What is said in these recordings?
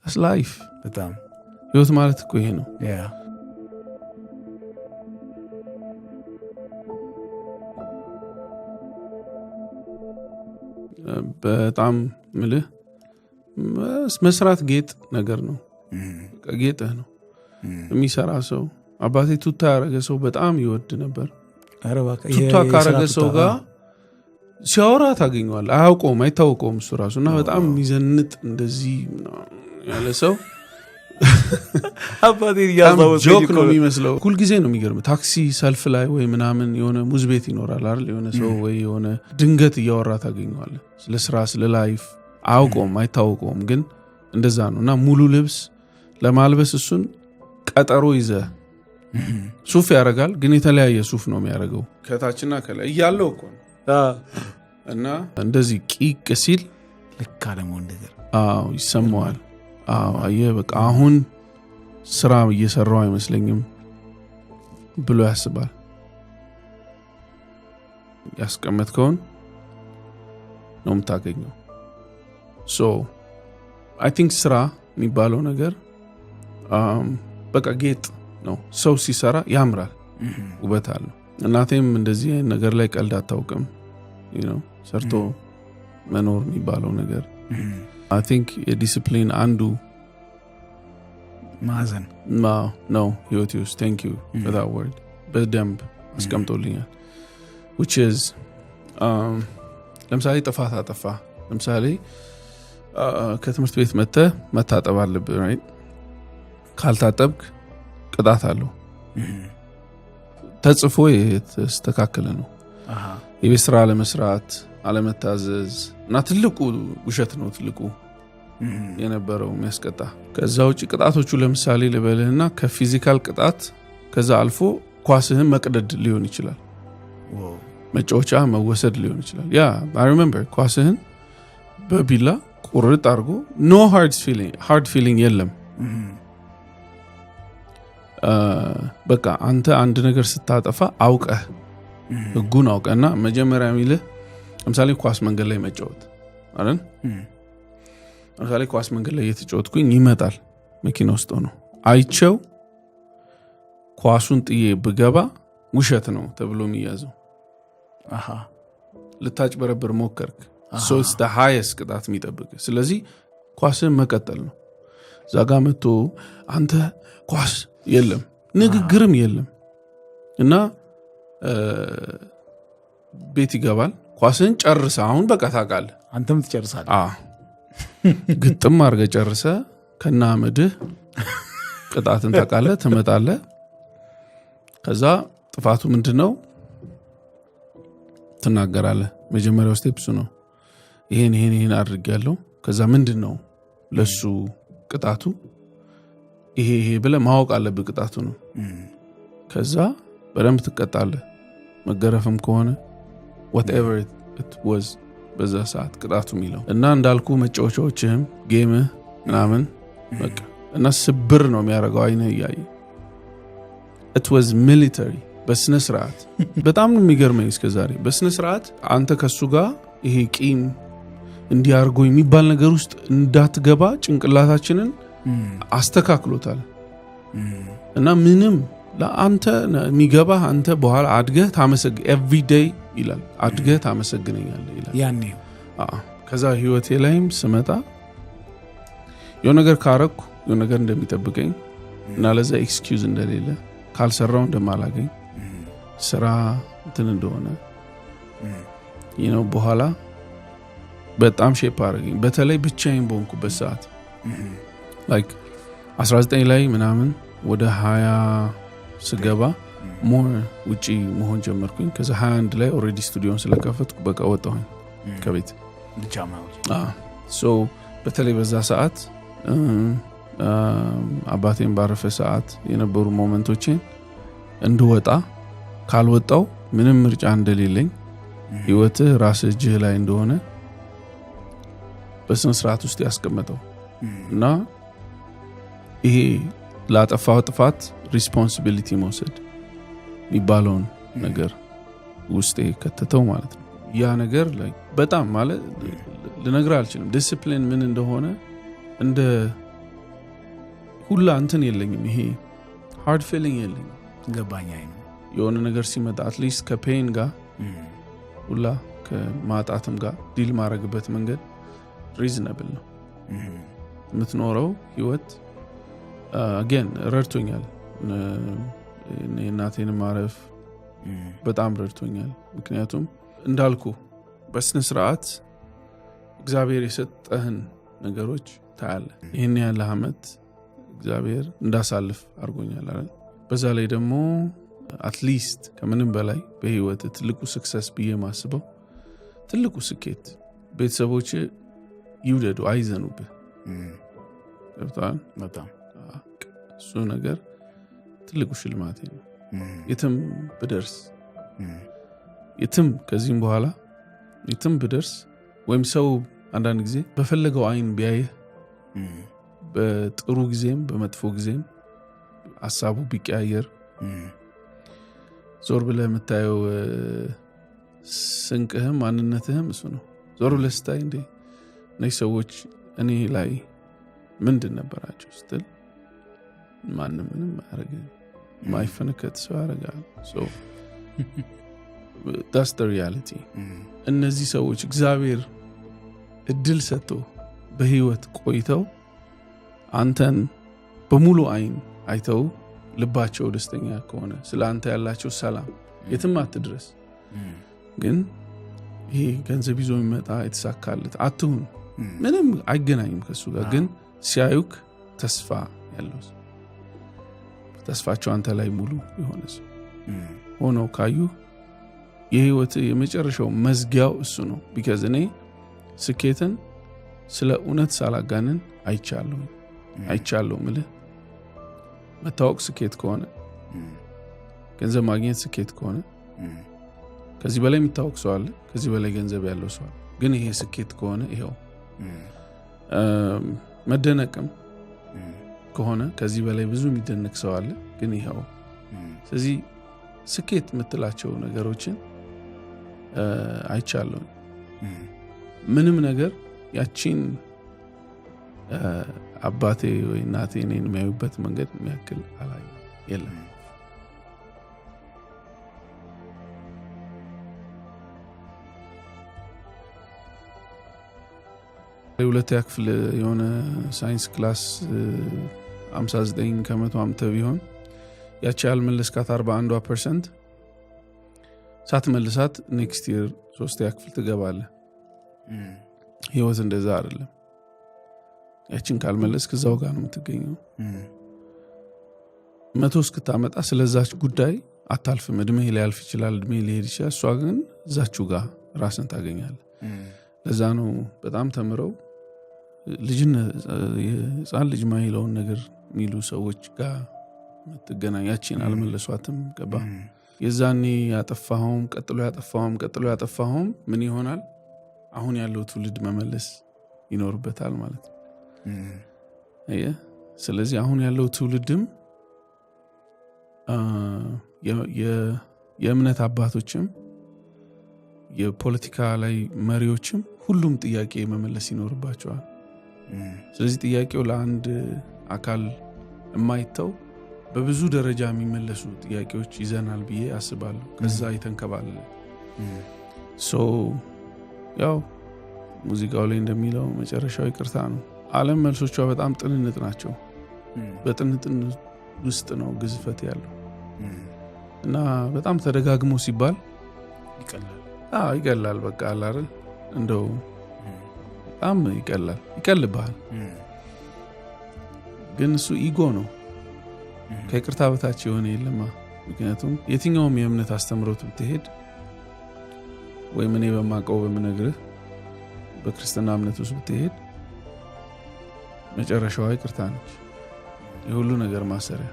that's life በጣም ህይወት ማለት እኮ ይሄ ነው በጣም ምልህ መስራት ጌጥ ነገር ነው ጌጥህ ነው የሚሰራ ሰው አባቴ ቱታ ያረገ ሰው በጣም ይወድ ነበር ቱታ ካረገ ሰው ጋር ሲያወራ ታገኘዋለህ አያውቀውም አይታወቀውም እሱ ራሱና በጣም የሚዘንጥ እንደዚህ ያለ ሰው አባቴ ያዛው ጆክ ነው የሚመስለው ሁሉ ጊዜ ነው የሚገርም ታክሲ ሰልፍ ላይ ወይ ምናምን የሆነ ሙዝ ቤት ይኖራል አይደል የሆነ ሰው ወይ የሆነ ድንገት እያወራ ታገኘዋለህ ስለ ስራ ስለ ላይፍ አያውቀውም አይታወቀውም ግን እንደዛ ነውና ሙሉ ልብስ ለማልበስ እሱን ቀጠሮ ይዘ ሱፍ ያረጋል ግን የተለያየ ሱፍ ነው የሚያረገው ከታችና ከላይ ያለው እኮ እና እንደዚህ ቂቅ ሲል ልክ አለሙ ነገር ይሰማዋል አየ በቃ አሁን ስራ እየሰራው አይመስለኝም ብሎ ያስባል ያስቀመጥከውን ነው የምታገኘው so I think ስራ የሚባለው ነገር በቃ ጌጥ ነው ሰው ሲሰራ ያምራል ውበት አለው እናቴም እንደዚህ ነገር ላይ ቀልድ አታውቅም you know ሰርቶ መኖር የሚባለው ነገር I think a discipline አንዱ ማዘን no ህይወት ውስጥ thank you for that word በደንብ አስቀምጦልኛል which is ለምሳሌ ጥፋት አጠፋ ለምሳሌ ከትምህርት ቤት መታጠብ አለብህ right ካልታጠብክ ቅጣት አለው ተጽፎ የተስተካከለ ነው የቤት ስራ ለመስራት አለመታዘዝ እና ትልቁ ውሸት ነው ትልቁ የነበረው የሚያስቀጣ ከዛ ውጪ ቅጣቶቹ ለምሳሌ ልበልህና ከፊዚካል ቅጣት ከዛ አልፎ ኳስህን መቅደድ ሊሆን ይችላል መጫወቻ መወሰድ ሊሆን ይችላል ያ I remember ኳስህን በቢላ ቁርጥ አድርጎ no hard feeling የለም በቃ አንተ አንድ ነገር ስታጠፋ አውቀህ ህጉን አውቀና መጀመሪያ የሚልህ ለምሳሌ ኳስ መንገድ ላይ መጫወት አይደል ለምሳሌ ኳስ መንገድ ላይ እየተጫወትኩኝ ይመጣል መኪና ውስጥ ነው አይቸው ኳሱን ጥዬ ብገባ ውሸት ነው ተብሎ የሚያዘው ልታጭበረብር ሞከርክ so it's the highest ቅጣት የሚጠብቅ ስለዚህ ኳስን መቀጠል ነው ዛጋ መጥቶ አንተ ኳስ የለም ንግግርም የለም እና ቤት ይገባል ኳስን ጨርሰ አሁን በቃ ታውቃለህ አንተም ትጨርሳለህ ግጥም አርገ ጨርሰ ከና አመድህ ቅጣትን ታውቃለህ ትመጣለህ ከዛ ጥፋቱ ምንድነው ትናገራለህ መጀመሪያው ስቴፕሱ ነው ይሄን አድርጌያለሁ ከዛ ምንድነው ለሱ ቅጣቱ ይሄ ብለህ ማወቅ አለብህ ቅጣቱ ነው ከዛ በደንብ ትቀጣለህ መገረፍም ከሆነ whatever it was በዛ ሰዓት ቅጣቱ የሚለው እና እንዳልኩ መጫወቻዎችህም ጌምህ ምናምን በቃ እና ስብር ነው የሚያደርገው አይነህ እያየ it was military በስነ ስርዓት በጣም ነው የሚገርመኝ እስከዛሬ በስነ ስርዓት አንተ ከሱ ጋር ይሄ ቂም እንዲያርጎ የሚባል ነገር ውስጥ እንዳትገባ ጭንቅላታችንን አስተካክሎታል እና ምንም ለአንተ የሚገባ አንተ በኋላ አድገህ every day ይላል አድገህ ታመሰግነኛለህ ይላል ያኔ ከዛ ህይወቴ ላይም ስመጣ የሆነ ነገር ካረኩ የሆነ ነገር እንደሚጠብቀኝ እና ለዛ ኤክስኪውዝ እንደሌለ ካልሰራው እንደማላገኝ ስራ እንትን እንደሆነ በኋላ በጣም ሼፕ አደረገኝ በተለይ ብቻዬን በሆንኩበት ሰዓት like 19 ላይ ምናምን ወደ 20 ስገባ ሞር ውጪ መሆን ጀመርኩኝ ከዛ 21 ላይ ኦሬዲ ስቱዲዮን ስለከፈትኩ በቃ ወጣሁኝ ከቤት so በተለይ በዛ ሰዓት አባቴን ባረፈ ሰዓት የነበሩ ሞመንቶችን እንድወጣ ካልወጣው ምንም ምርጫ እንደሌለኝ ህይወት ራስ እጅህ ላይ እንደሆነ በስነ ስርዓት ውስጥ ያስቀመጠው እና ይሄ ላጠፋው ጥፋት ሪስፖንሲቢሊቲ መውሰድ የሚባለውን ነገር ውስጤ ከተተው ማለት ነው ያ ነገር ላይ በጣም ማለት ልነግርህ አልችልም ዲሲፕሊን ምን እንደሆነ እንደ ሁላ እንትን የለኝም ይሄ ሃርድ ፊሊንግ የለኝም ገባኝ አይኑ የሆነ ነገር ሲመጣ አትሊስት ከፔን ጋር ሁላ ከማጣትም ጋር ዲል ማድረግበት መንገድ ሪዝነብል ነው የምትኖረው ህይወት again ረድቶኛል እናቴን ማረፍ በጣም ረድቶኛል ምክንያቱም እንዳልኩ በስነ ስርዓት እግዚአብሔር የሰጠህን ነገሮች ታያለ ይሄን ያለ አመት እግዚአብሔር እንዳሳልፍ አድርጎኛል አይደል በዛ ላይ ደግሞ አትሊስት ከምንም በላይ በህይወት ትልቁ ሰክሰስ ብዬ ማስበው ትልቁ ስኬት ቤተሰቦች ይውደዱ አይዘኑብህ ገብቷል በጣም እሱ ነገር ትልቁ ሽልማቴ ነው የትም ብደርስ የትም ከዚህም በኋላ የትም ብደርስ ወይም ሰው አንዳንድ ጊዜ በፈለገው አይን ቢያየህ በጥሩ ጊዜም በመጥፎ ጊዜም ሐሳቡ ቢቀያየር ዞር ብለህ የምታየው ስንቅህም ማንነትህም እሱ ነው ዞር ብለህ ስታይ እንዴ እነዚህ ሰዎች እኔ ላይ ምንድን ነበራቸው ስትል ማንም ምንም አያረግም ማይፈነከት ሰው ያረጋል so that's the reality እነዚህ ሰዎች እግዚአብሔር እድል ሰጥቶ በህይወት ቆይተው አንተን በሙሉ አይን አይተው ልባቸው ደስተኛ ከሆነ ስለ አንተ ያላቸው ሰላም የትም አትድረስ ግን ይሄ ገንዘብ ይዞ የሚመጣ የተሳካለት አትሁን ምንም አይገናኝም ከሱ ጋር ግን ሲያዩክ ተስፋ ያለው ተስፋቸው አንተ ላይ ሙሉ የሆነ ሰው ሆኖ ካዩ የህይወት የመጨረሻው መዝጊያው እሱ ነው because እኔ ስኬትን ስለ እውነት ሳላጋነን አይቻለሁ ምልህ መታወቅ ስኬት ከሆነ ገንዘብ ማግኘት ስኬት ከሆነ ከዚህ በላይ የሚታወቅ ሰው አለ ከዚህ በላይ ገንዘብ ያለው ሰው አለ ግን ይሄ ስኬት ከሆነ ይሄው መደነቅም ከሆነ ከዚህ በላይ ብዙ የሚደነቅ ሰው አለ ግን ይሄው ስለዚህ ስኬት የምትላቸው ነገሮችን አይቻለሁ ምንም ነገር ያቺን አባቴ ወይ እናቴ እኔን የሚያዩበት መንገድ የሚያክል አላይ የለም ሁለተኛ ክፍል የሆነ ሳይንስ ክላስ 59 ከመቶ አምተ ቢሆን ያቺ ያልመለስካት 41% ሳትመልሳት ኔክስት ይር 3ኛ ክፍል ትገባለህ ህይወት እንደዛ አይደለም ያቺን ካልመለስክ እዛው ጋር ነው የምትገኘው 100 እስክታመጣ ስለዛች ጉዳይ አታልፍም እድሜ ሊያልፍ ይችላል እድሜ ሊሄድ ይችላል እሷ ግን እዛችሁ ጋር ራስን ታገኛለህ ለዛ ነው በጣም ተምረው የህፃን ልጅ ማይለውን ነገር ሚሉ ሰዎች ጋር ምትገናኛችን አልመለሷትም ገባ የዛኔ ያጠፋሁም ቀጥሎ ያጠፋሁም ምን ይሆናል አሁን ያለው ትውልድ መመለስ ይኖርበታል ማለት ነው ስለዚህ አሁን ያለው ትውልድም የእምነት አባቶችም የፖለቲካ ላይ መሪዎችም ሁሉም ጥያቄ መመለስ ይኖርባቸዋል ስለዚህ ጥያቄው ለአንድ አካል የማይተው በብዙ ደረጃ የሚመለሱ ጥያቄዎች ይዘናል ብዬ አስባለሁ ከዛ ይተንከባለለ ያው ሙዚቃው ላይ እንደሚለው መጨረሻው ይቅርታ ነው ዓለም መልሶቿ በጣም ጥንንጥ ናቸው በጥንጥን ውስጥ ነው ግዝፈት ያለው እና በጣም ተደጋግሞ ሲባል ይቀላል በቃ አላረ እንደው በጣም ይቀልብሃል ግን እሱ ኢጎ ነው ከይቅርታ በታች የሆነ የለማ ምክንያቱም የትኛውም የእምነት አስተምሮት ብትሄድ ወይም እኔ በማቀው በመነግርህ በክርስትና እምነት ውስጥ ብትሄድ መጨረሻው ይቅርታ ነች የሁሉ ነገር ማሰሪያ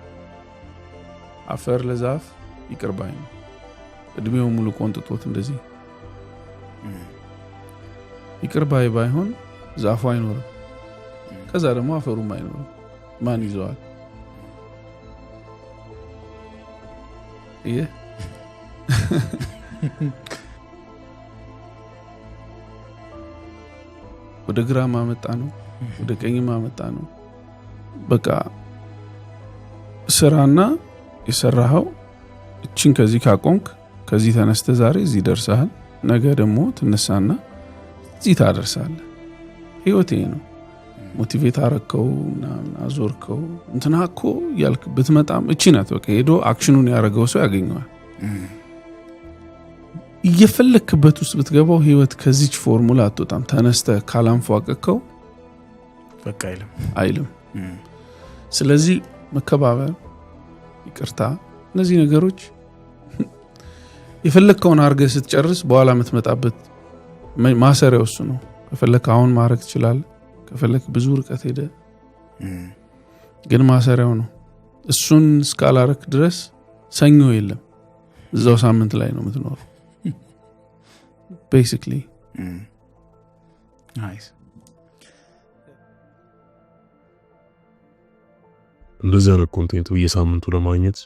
አፈር ለዛፍ ይቅርባይ ነው እድሜው ሙሉ ቆንጥጦት እንደዚህ ይቅርባይ ባይሆን ዛፉ አይኖርም ከዛ ደግሞ አፈሩም አይኖርም ማን ይዘዋል ወደ ግራ ማመጣ ነው ወደ ቀኝ ማመጣ ነው በቃ ስራና የሰራኸው እቺን ከዚህ ካቆምክ ከዚህ ተነስተ ዛሬ እዚህ ደርሰሃል ነገ ደግሞ ትነሳና እዚህ ታደርሳለህ ህይወቴ ነው ሞቲቬት አረከው እና አዞርከው እንትናኮ ያልክ ብትመጣም እቺ ናት በቃ ሄዶ አክሽኑን ያረጋው ሰው ያገኘዋል እየፈለክበት ውስጥ ብትገባው ህይወት ከዚች ፎርሙላ አትወጣም ተነስተ ካላንፏቀከው በቃ አይልም ስለዚህ መከባበር ይቅርታ እነዚህ ነገሮች የፈለከውን አርገህ ስትጨርስ በኋላ የምትመጣበት ማሰሪያው እሱ ነው ከፈለክ አሁን ማረግ ይችላል ከፈለክ ብዙ ርቀት ሄደ ግን ማሰሪያው ነው እሱን እስካላረክ ድረስ ሰኞ የለም እዛው ሳምንት ላይ ነው የምትኖረው basically nice እንደዚህ አይነት ኮንቴንት በየሳምንቱ ለማግኘት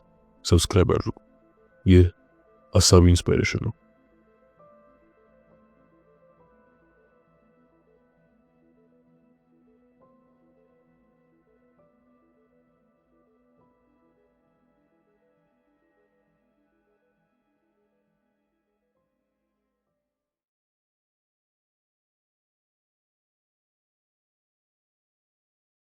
ሰብስክራይብ አድርጉ ይህ ሀሳብ ኢንስፓይሬሽን ነው